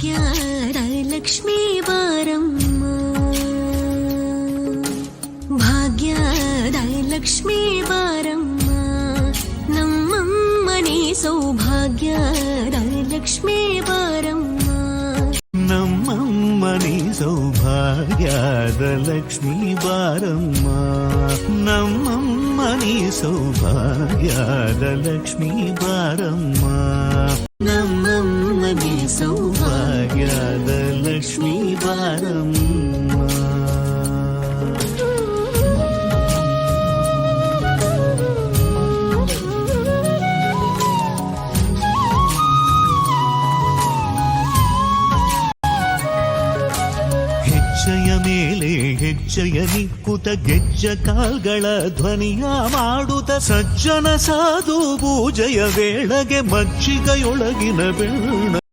ಭಾಗ್ಯದ ಲಕ್ಷ್ಮೀ ಬಾರಮ್ಮ, ಭಾಗ್ಯದ ಲಕ್ಷ್ಮೀ ಬಾರಮ್ಮ, ನಮ್ಮಮ್ಮನಿ ಸೌಭಾಗ್ಯದ ಲಕ್ಷ್ಮೀ ಬಾರಮ್ಮ, ನಮ್ಮಮ್ಮನಿ ಸೌಭಾಗ್ಯದ ಲಕ್ಷ್ಮೀ ಬಾರಮ್ಮ, ನಮ್ಮಮ್ಮನಿ ಸೌಭಾಗ್ಯದ ಲಕ್ಷ್ಮೀ ಬಾರಮ್ಮ, ನಮ್ಮಮ್ಮನಿ ಸೌಭಾಗ್ಯದ ಲಕ್ಷ್ಮೀ ಬಾರಮ್ಮ. ಹೆಜ್ಜೆಯ ಮೇಲೆ ಹೆಜ್ಜೆಯ ನಿಕ್ಕುತ ಗೆಜ್ಜ ಕಾಲ್ಗಳ ಧ್ವನಿಯ ಮಾಡುತ್ತ ಸಜ್ಜನ ಸಾಧು ಪೂಜೆಯ ವೇಳೆಗೆ ಮಜ್ಜಿಗೆಯೊಳಗಿನ ಬೆಣ್ಣ